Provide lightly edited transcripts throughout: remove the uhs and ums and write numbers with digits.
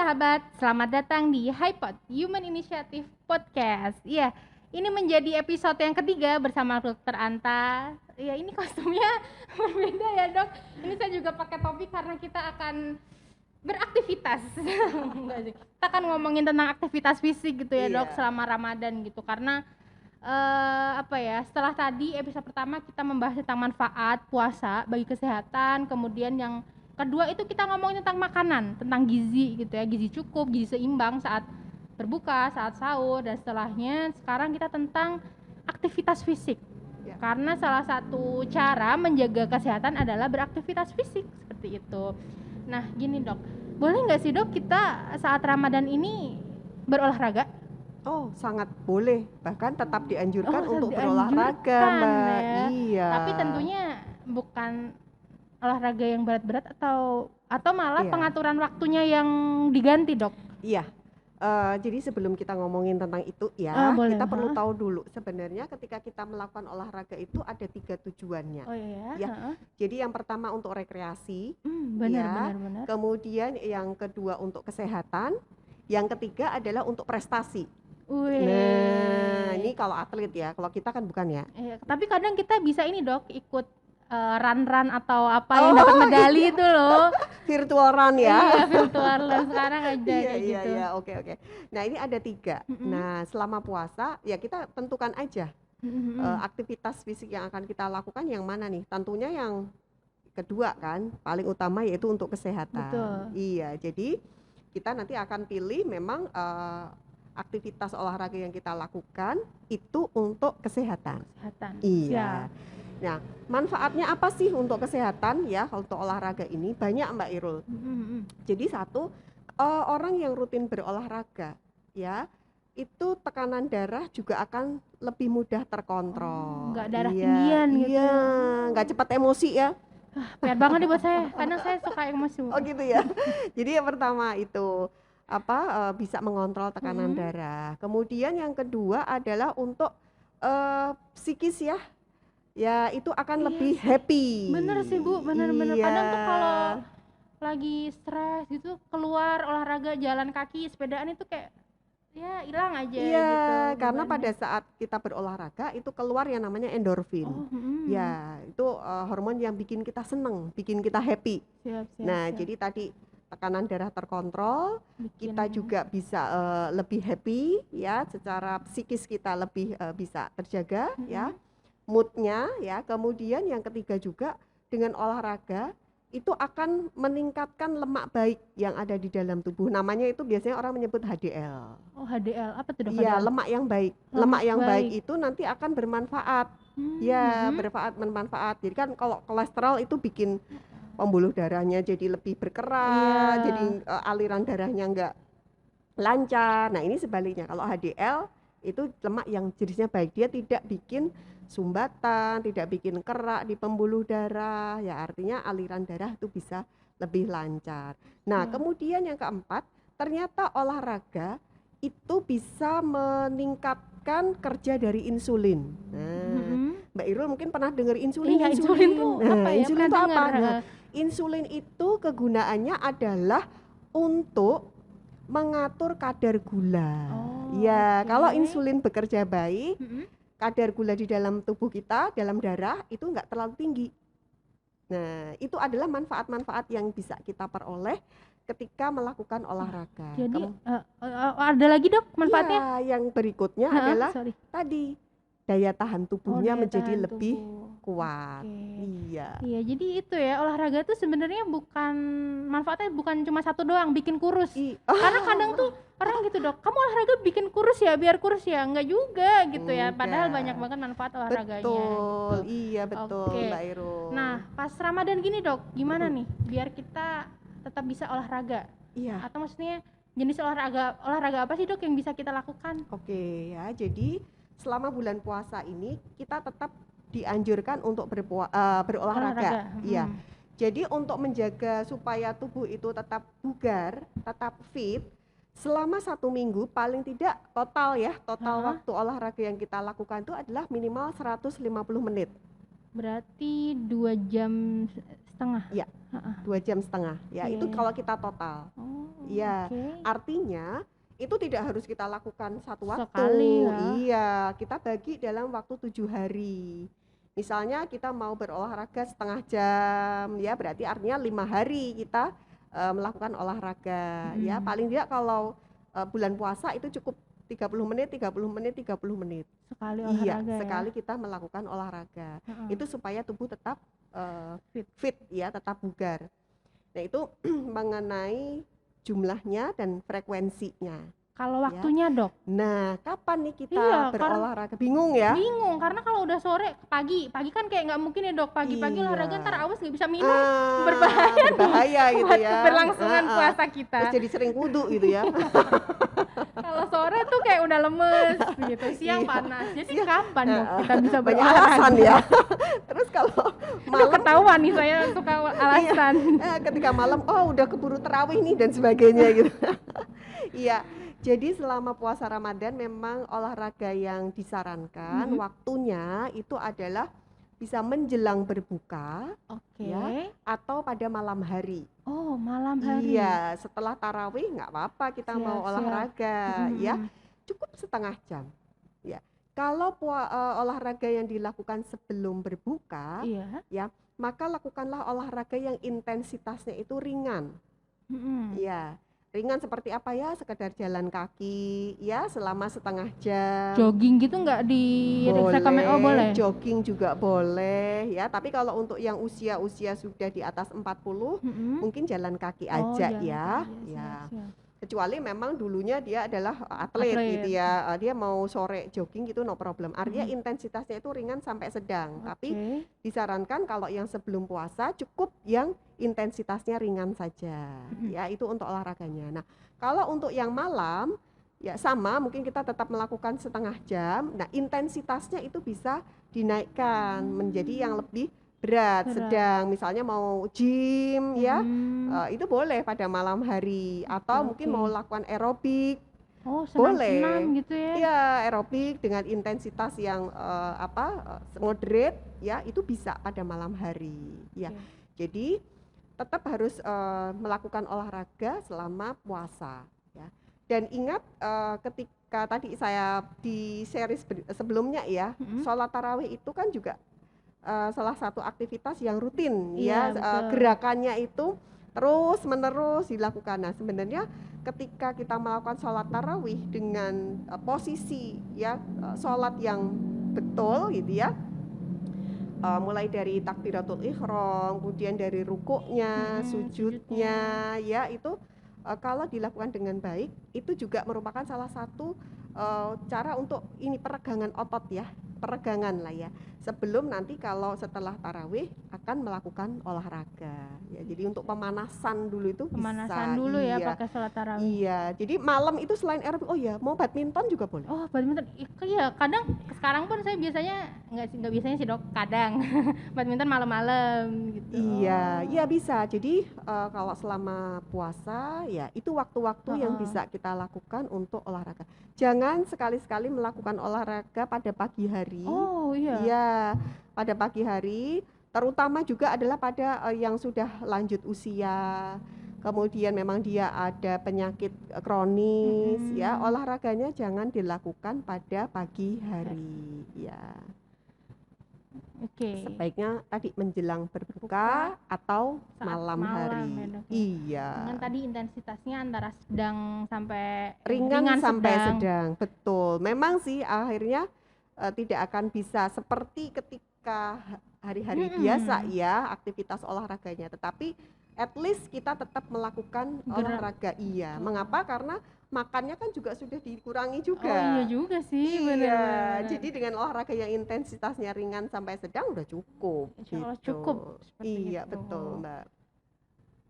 sahabat, selamat datang di HiPod, Human Initiative Podcast. Iya, ini menjadi episode yang ketiga bersama Dokter Anta. Iya, ini kostumnya berbeda ya dok. Ini saya juga pakai topi karena kita akan beraktivitas. Enggak sih. Kita akan ngomongin tentang aktivitas fisik gitu ya dok, selama Ramadan gitu. Karena setelah tadi episode pertama kita membahas tentang manfaat puasa bagi kesehatan, kemudian yang kedua itu kita ngomongin tentang makanan, tentang gizi gitu ya, gizi cukup, gizi seimbang saat berbuka, saat sahur, dan setelahnya sekarang kita tentang aktivitas fisik. Karena salah satu cara menjaga kesehatan adalah beraktivitas fisik, seperti itu. Nah gini dok, boleh nggak sih dok kita saat Ramadan ini berolahraga? Oh, sangat boleh. Bahkan tetap dianjurkan untuk berolahraga, Mbak. Ya. Iya. Tapi tentunya bukan olahraga yang berat-berat atau malah pengaturan waktunya yang diganti, Dok. Iya. Jadi sebelum kita ngomongin tentang itu boleh, kita perlu tahu dulu sebenarnya ketika kita melakukan olahraga itu ada 3 tujuannya. Oh iya. Ya. Jadi yang pertama untuk rekreasi, benar. Kemudian yang kedua untuk kesehatan, yang ketiga adalah untuk prestasi. Wih. Nah, ini kalau atlet ya, kalau kita kan bukan ya. Tapi kadang kita bisa ini dok, ikut run atau apa yang dapat medali itu loh. Virtual run ya. Iya, virtual run sekarang ada kayak gitu. Iya, oke. Nah, ini ada 3. Nah, selama puasa ya kita tentukan aja aktivitas fisik yang akan kita lakukan yang mana nih. Tentunya yang kedua kan, paling utama yaitu untuk kesehatan. Betul. Iya, jadi kita nanti akan pilih memang aktivitas olahraga yang kita lakukan itu untuk kesehatan. Iya. Nah, manfaatnya apa sih untuk kesehatan ya untuk olahraga ini? Banyak Mbak Irul. Jadi satu, orang yang rutin berolahraga ya, itu tekanan darah juga akan lebih mudah terkontrol. Nggak darah tinggian gitu. Iya, nggak cepat emosi ya. Payah banget nih buat saya, karena saya suka emosi. Oh gitu ya. Jadi yang pertama itu bisa mengontrol tekanan darah. Kemudian yang kedua adalah untuk psikis ya. Ya itu akan lebih happy. Bener sih Bu, bener. Kadang tuh kalau lagi stres gitu keluar olahraga jalan kaki, sepedaan itu kayak ya hilang aja gitu. Karena pada saat kita berolahraga itu keluar yang namanya endorfin. Ya, itu hormon yang bikin kita seneng, bikin kita happy. Siap. Jadi tadi tekanan darah terkontrol, kita juga bisa lebih happy ya, secara psikis kita lebih bisa terjaga ya, moodnya ya. Kemudian yang ketiga juga dengan olahraga itu akan meningkatkan lemak baik yang ada di dalam tubuh. Namanya itu biasanya orang menyebut HDL. Oh HDL, apa tuh dok? Iya, lemak yang baik. Lemak yang baik itu nanti akan bermanfaat. Bermanfaat. Jadi kan kalau kolesterol itu bikin pembuluh darahnya jadi lebih berkerak, jadi aliran darahnya enggak lancar. Nah ini sebaliknya, kalau HDL itu lemak yang jenisnya baik, dia tidak bikin sumbatan, tidak bikin kerak di pembuluh darah, ya artinya aliran darah itu bisa lebih lancar. Nah kemudian yang keempat, ternyata olahraga itu bisa meningkatkan kerja dari insulin. Mbak Irul mungkin pernah dengar insulin. Insulin itu apa ya? Insulin itu apa? Insulin itu kegunaannya adalah untuk mengatur kadar gula. Kalau insulin bekerja baik, kadar gula di dalam tubuh kita, dalam darah itu enggak terlalu tinggi. Nah, itu adalah manfaat-manfaat yang bisa kita peroleh ketika melakukan olahraga. Jadi ada lagi dok manfaatnya? Ya, yang berikutnya adalah tadi daya tahan tubuhnya menjadi lebih kuat. Iya, jadi itu ya, olahraga tuh sebenarnya manfaatnya bukan cuma satu doang, bikin kurus. Karena kadang tuh orang gitu dok, kamu olahraga bikin kurus ya, biar kurus ya, enggak juga gitu ya. Padahal banyak banget manfaat olahraganya. Betul, iya betul Mbak Irul. Nah pas Ramadan gini dok, gimana nih biar kita tetap bisa olahraga? Iya. Atau maksudnya jenis olahraga apa sih dok yang bisa kita lakukan? Oke ya, jadi selama bulan puasa ini kita tetap dianjurkan untuk berolahraga. Iya. Jadi untuk menjaga supaya tubuh itu tetap bugar, tetap fit, selama 1 minggu paling tidak total waktu olahraga yang kita lakukan itu adalah minimal 150 menit. Berarti 2 jam setengah. Iya. 2 jam setengah. Ya, itu kalau kita total. Ya, Oke. artinya itu tidak harus kita lakukan satu waktu. Sekali ya. Iya, kita bagi dalam waktu 7 hari. Misalnya kita mau berolahraga setengah jam, ya berarti artinya 5 hari kita melakukan olahraga. Ya, paling tidak kalau bulan puasa itu cukup 30 menit, 30 menit, 30 menit. Sekali Iya, olahraga ya. sekali kita melakukan olahraga. Heeh. Itu supaya tubuh tetap Fit. fit ya, tetap bugar. Nah, itu mengenai jumlahnya dan frekuensinya. Kalau waktunya dok? Nah, kapan nih kita Iya, berolahraga? Bingung ya? bingung karena kalau udah sore pagi kan kayak nggak mungkin ya dok, pagi-pagi olahraga ntar Iya. awas nggak bisa minum, berbahaya Berbahaya gitu buat ya. keberlangsungan puasa Terus kita. jadi sering wudu gitu ya. Kalau sore tuh kayak udah lemes gitu, siang Iya. panas. Jadi kapan dok kita bisa Banyak berolahraga? alasan ya. Terus kalau Aduh, malam ketahuan nih saya suka alasan. ketika malam udah keburu terawih nih dan sebagainya gitu. Iya. Jadi selama puasa Ramadan memang olahraga yang disarankan waktunya itu adalah bisa menjelang berbuka Oke. ya, atau pada malam hari. Oh, malam hari. Iya, setelah tarawih nggak apa-apa kita mau Siap, siap. olahraga ya, cukup setengah jam. Ya, kalau olahraga yang dilakukan sebelum berbuka, Iya. ya maka lakukanlah olahraga yang intensitasnya itu ringan. Ya, ringan seperti apa ya? Sekedar jalan kaki ya selama setengah jam. Jogging gitu nggak di rekomend? Oh boleh. Jogging juga boleh ya. Tapi kalau untuk yang usia-usia sudah di atas 40, mungkin jalan kaki aja jalan ya. kaki, Ya. siap. Kecuali memang dulunya dia adalah atlet gitu ya. Dia mau sore jogging gitu no problem. Artinya intensitasnya itu ringan sampai sedang. Tapi disarankan kalau yang sebelum puasa cukup yang intensitasnya ringan saja. Ya, itu untuk olahraganya. Nah, kalau untuk yang malam ya sama, mungkin kita tetap melakukan setengah jam. Nah, intensitasnya itu bisa dinaikkan menjadi yang lebih berat, sedang, misalnya mau gym ya, itu boleh pada malam hari, atau mungkin mau lakukan aerobik, boleh. Senam gitu ya? Iya, aerobik dengan intensitas yang moderate ya, itu bisa pada malam hari ya. Jadi tetap harus melakukan olahraga selama puasa ya. Dan ingat ketika tadi saya di series sebelumnya ya, sholat tarawih itu kan juga salah satu aktivitas yang rutin ya, gerakannya itu terus menerus dilakukan. Nah, sebenarnya ketika kita melakukan sholat tarawih dengan posisi ya sholat yang betul gitu ya, mulai dari takbiratul ihram, kemudian dari rukuknya, sujudnya ya, itu kalau dilakukan dengan baik itu juga merupakan salah satu cara untuk ini peregangan otot ya, peregangan lah ya, sebelum nanti kalau setelah tarawih akan melakukan olahraga ya. Jadi untuk pemanasan dulu itu Pemanasan bisa, dulu ya iya, pakai sholat tarawih. iya. Jadi malam itu selain aerobik, oh ya mau badminton juga boleh. Oh badminton, iya kadang sekarang pun saya biasanya nggak biasanya sih dok, kadang badminton malam-malam gitu. Iya, iya bisa. Jadi kalau selama puasa ya itu waktu-waktu yang bisa kita lakukan untuk olahraga. Jangan sekali-sekali melakukan olahraga pada pagi hari. Oh iya. Iya, pada pagi hari, terutama juga adalah pada yang sudah lanjut usia. Kemudian memang dia ada penyakit kronis ya, olahraganya jangan dilakukan pada pagi hari ya. Sebaiknya tadi menjelang berbuka atau malam hari. Ya, dok, ya. Iya. Dengan tadi intensitasnya antara sedang sampai ringan sampai sedang. Betul. Memang sih akhirnya tidak akan bisa seperti ketika hari-hari biasa ya aktivitas olahraganya, tetapi at least kita tetap melakukan olahraga. Iya. Mengapa? Karena makannya kan juga sudah dikurangi juga. Oh iya juga sih, iya, benar. Jadi dengan olahraga yang intensitasnya ringan sampai sedang udah cukup. Insya Allah gitu. cukup. Iya, betul Mbak.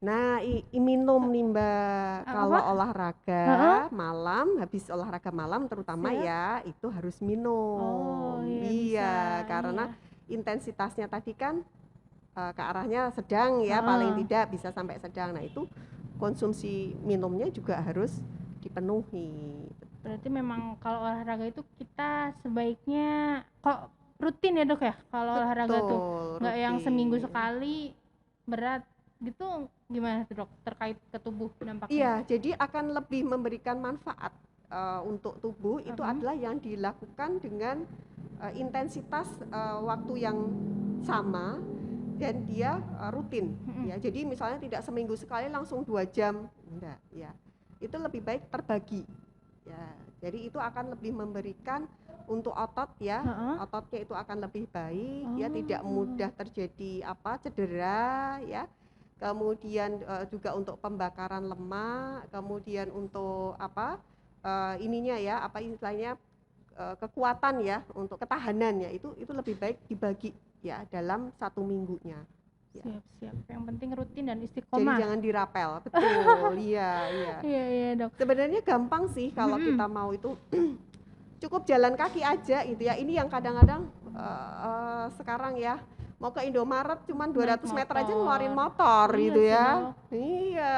Nah, minum nih Mbak, kalau olahraga malam, habis olahraga malam terutama ya, itu harus minum. Iya, karena intensitasnya tadi kan ke arahnya sedang ya, paling tidak bisa sampai sedang. Nah, itu konsumsi minumnya juga harus dipenuhi. Berarti memang kalau olahraga itu kita sebaiknya kok rutin ya dok ya, kalau olahraga tuh nggak yang seminggu sekali berat gitu gimana tuh dok terkait ke tubuh dampaknya? Iya, jadi akan lebih memberikan manfaat untuk tubuh itu adalah yang dilakukan dengan intensitas waktu yang sama dan dia rutin ya. Jadi misalnya tidak seminggu sekali langsung 2 jam, enggak ya. Itu lebih baik terbagi ya. Jadi itu akan lebih memberikan untuk otot ya, ototnya itu akan lebih baik ya, tidak mudah terjadi cedera ya. Kemudian juga untuk pembakaran lemak, kemudian untuk ininya ya, istilahnya kekuatan ya, untuk ketahanan ya, itu lebih baik dibagi ya dalam 1 minggunya. Ya. Siap. Yang penting rutin dan Jadi istiqomah. jangan dirapel, betul. Iya. Iya dok. Sebenarnya gampang sih kalau kita mau itu cukup jalan kaki aja gitu ya. Ini yang kadang-kadang sekarang ya mau ke Indomaret cuman 200 meter aja ngeluarin motor gitu ya. Iya.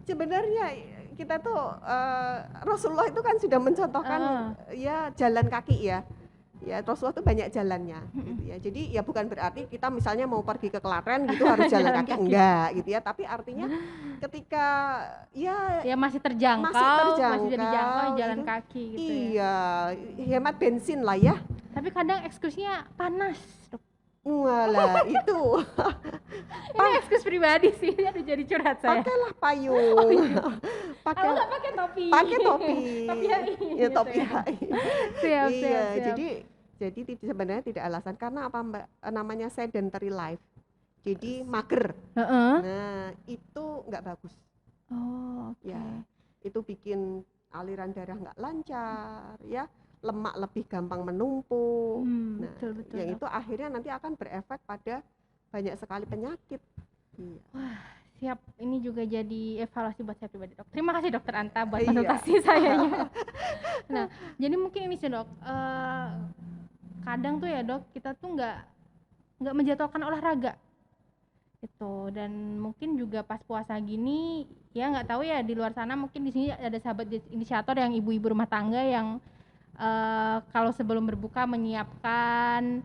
Sebenarnya kita tuh Rasulullah itu kan sudah mencontohkan ya jalan kaki ya. Ya Rasulullah tuh banyak jalannya gitu ya. Jadi ya bukan berarti kita misalnya mau pergi ke Klaten gitu harus jalan kaki, enggak gitu ya. Tapi artinya ketika ya masih terjangkau, masih jadi jangkau jalan kaki gitu ya. Iya, hemat bensin lah ya. Tapi kadang ekskursinya panas, dok. Walah, itu. Ini ekskurs pribadi sih, aduh jadi curhat saya. Pakailah payung. Kalau nggak pakai topi. Pakai topi. Topi HI. Ya topi HI. Siap. Jadi sebenarnya tidak alasan karena apa Mbak, namanya sedentary life. Jadi mager. Nah, itu nggak bagus. Oh, oke. Ya, itu bikin aliran darah nggak lancar ya. Lemak lebih gampang menumpuk. Nah, betul, yang itu akhirnya nanti akan berefek pada banyak sekali penyakit. Iya. Wah, siap. Ini juga jadi evaluasi buat saya pribadi, dok. Terima kasih dokter Anta buat konsultasi saya. Nah, jadi mungkin ini sih dok. Kadang tuh ya dok, kita tuh nggak menjadwalkan olahraga. Itu dan mungkin juga pas puasa gini, ya nggak tahu ya di luar sana mungkin di sini ada sahabat inisiator yang ibu-ibu rumah tangga yang kalau sebelum berbuka menyiapkan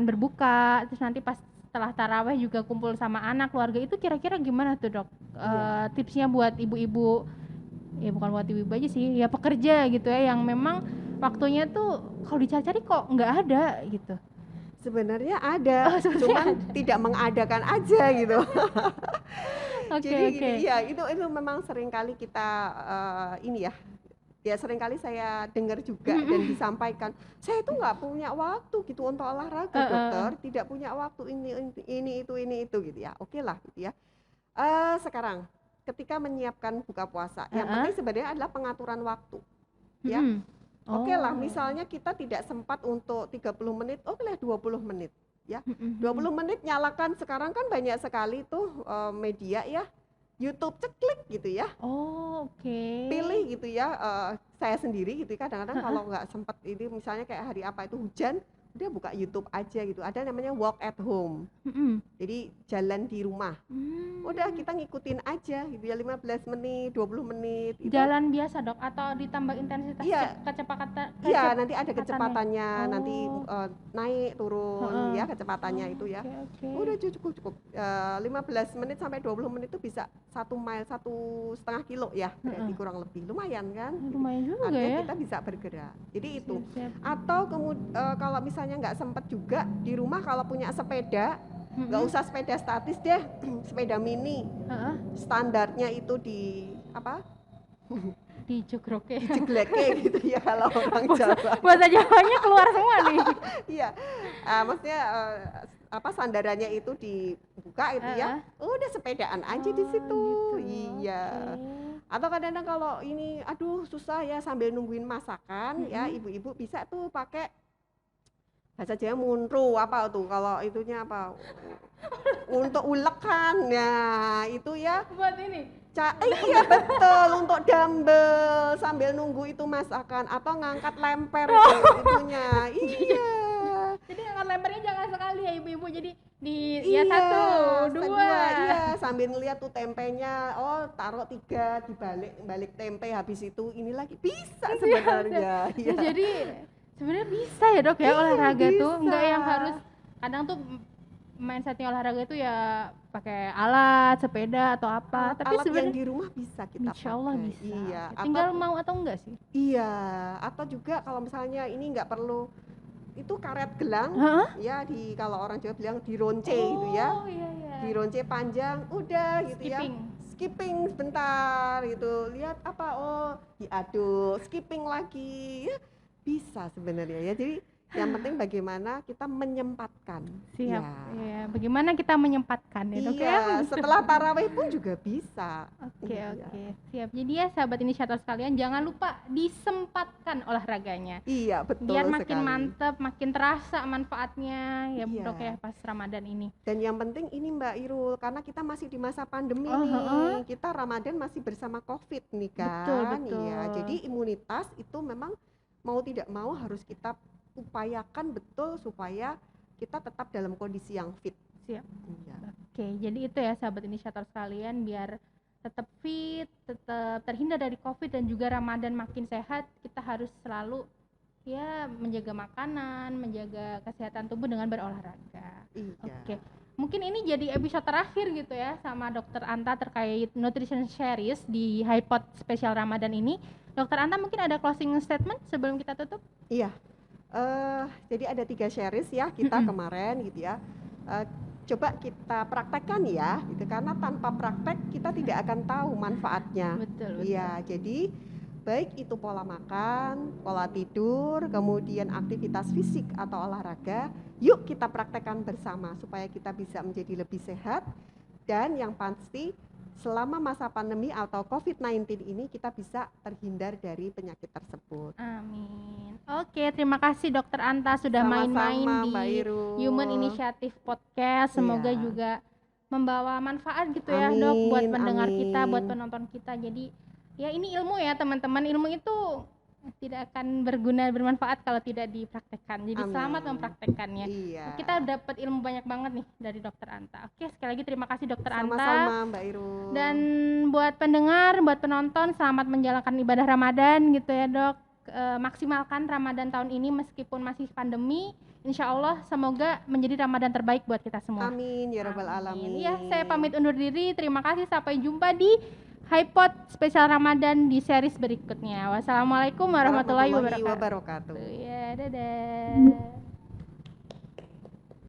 berbuka, terus nanti pas setelah taraweh juga kumpul sama anak keluarga, itu kira-kira gimana tuh dok? Tipsnya buat ibu-ibu, ya bukan buat ibu-ibu aja sih, ya pekerja gitu ya yang memang waktunya tuh kalau dicari-cari kok nggak ada gitu. Sebenarnya ada, cuman tidak mengadakan aja gitu. Jadi ya itu memang seringkali kita ya seringkali saya dengar juga dan disampaikan, saya itu nggak punya waktu gitu untuk olahraga dokter, tidak punya waktu ini itu gitu ya. Oke lah gitu ya. Sekarang ketika menyiapkan buka puasa, yang penting sebenarnya adalah pengaturan waktu ya. Oke lah, misalnya kita tidak sempat untuk 30 menit, oke lah 20 menit ya. 20 menit nyalakan, sekarang kan banyak sekali tuh media ya, YouTube ceklik gitu ya. Pilih gitu ya, saya sendiri gitu kadang-kadang kalau nggak sempat ini misalnya kayak hari apa itu hujan, udah buka YouTube aja gitu. Ada namanya walk at home. Jadi jalan di rumah. Udah kita ngikutin aja gitu ya 15 menit, 20 menit. Jalan biasa dok atau ditambah intensitas kecepatan? Iya, nanti ada kecepatannya, nanti naik turun ya kecepatannya itu ya. Udah cukup 15 menit sampai 20 menit itu bisa 1 mile, 1,5 kilo ya, berarti kurang lebih lumayan kan. Lumayan juga artinya ya. Kita bisa bergerak. Jadi itu. Atau kalau misalnya nggak sempat juga di rumah kalau punya sepeda, nggak usah sepeda statis deh, sepeda mini. Standarnya itu dijegleke gitu ya kalau orang Jawa. Bahasa Jawanya keluar semua nih. Iya, maksudnya sandarannya itu dibuka itu ya, udah sepedaan aja di situ. Gitu. Iya. Atau kadang-kadang kalau ini, aduh susah ya sambil nungguin masakan ya, ibu-ibu bisa tuh pakai bahasa Jawa munru apa tuh kalau itunya apa untuk ulekan ya itu ya buat ini iya betul untuk dumbbell sambil nunggu itu masakan atau ngangkat lemper itunya iya jadi ngangkat lempernya jangan sekali ya ibu-ibu jadi iya, satu dua iya sambil ngeliat tuh tempenya taruh 3 di balik tempe habis itu ini lagi bisa sebenarnya ya. Jadi sebenarnya bisa ya dok ya olahraga bisa. Tuh nggak yang harus kadang tuh mindsetnya olahraga itu ya pakai alat, sepeda atau apa. Tapi Alat yang sebenarnya di rumah bisa kita insya Allah pakai. bisa. Iya, Tinggal atau mau atau enggak sih? iya, atau juga kalau misalnya ini nggak perlu itu karet gelang, Hah? ya kalau orang Jawa bilang dironce gitu ya. Oh iya iya. Dironce panjang, udah gitu ya. Skipping. Skipping sebentar gitu. Lihat apa? Oh, diaduk, skipping lagi. Ya, bisa sebenarnya ya. Jadi yang penting bagaimana kita menyempatkan. Siap. Ya. Iya. Bagaimana kita menyempatkan ya, Dok ya? Iya, setelah tarawih pun juga bisa. Oke, Iya. oke. Siap. Jadi ya sahabat inisiator sekalian, jangan lupa disempatkan olahraganya. Iya, betul Biar makin sekali. mantep, makin terasa manfaatnya ya Iya. Dok ya pas Ramadan ini. Dan yang penting ini Mbak Irul, karena kita masih di masa pandemi Oh, nih. Kita Ramadan masih bersama Covid nih kan. Betul, betul. Iya, jadi imunitas itu memang mau tidak mau harus kita upayakan betul supaya kita tetap dalam kondisi yang fit. Siap. Iya. Oke, jadi itu ya sahabat inisiator sekalian, biar tetap fit, tetap terhindar dari Covid dan juga Ramadan makin sehat, kita harus selalu ya menjaga makanan, menjaga kesehatan tubuh dengan berolahraga. Iya. Oke. Mungkin ini jadi episode terakhir gitu ya sama Dokter Anta terkait nutrition series di HiPod spesial Ramadan ini. Dokter Anta mungkin ada closing statement sebelum kita tutup? Iya. Jadi ada 3 series ya kita kemarin gitu ya. Coba kita praktekkan ya, gitu, karena tanpa praktek kita tidak akan tahu manfaatnya. Betul. Iya, jadi baik itu pola makan, pola tidur, kemudian aktivitas fisik atau olahraga, yuk kita praktekkan bersama supaya kita bisa menjadi lebih sehat dan yang pasti selama masa pandemi atau COVID-19 ini kita bisa terhindar dari penyakit tersebut. Amin. Oke, terima kasih Dokter Anta sudah Sama-sama, main-main Mbak di Irul. Human Initiative Podcast. Semoga Iya. juga membawa manfaat gitu ya, Dok, buat Amin, pendengar kita, buat amin. penonton kita. Jadi ya ini ilmu ya teman-teman. Ilmu itu tidak akan berguna bermanfaat kalau tidak dipraktekkan. Jadi Amin. selamat mempraktekkannya. Iya. Kita dapat ilmu banyak banget nih dari Dokter Anta. Oke, sekali lagi terima kasih Dokter Anta. Sama-sama Mbak Irul. Dan buat pendengar, buat penonton, selamat menjalankan ibadah Ramadan gitu ya Dok. Maksimalkan Ramadan tahun ini meskipun masih pandemi. Insya Allah semoga menjadi Ramadan terbaik buat kita semua. Amin ya rabbal alamin. Ya, saya pamit undur diri. Terima kasih, sampai jumpa di HiPod spesial Ramadan di series berikutnya. Wassalamualaikum warahmatullahi wabarakatuh. wabarakatuh. Ya, dadah.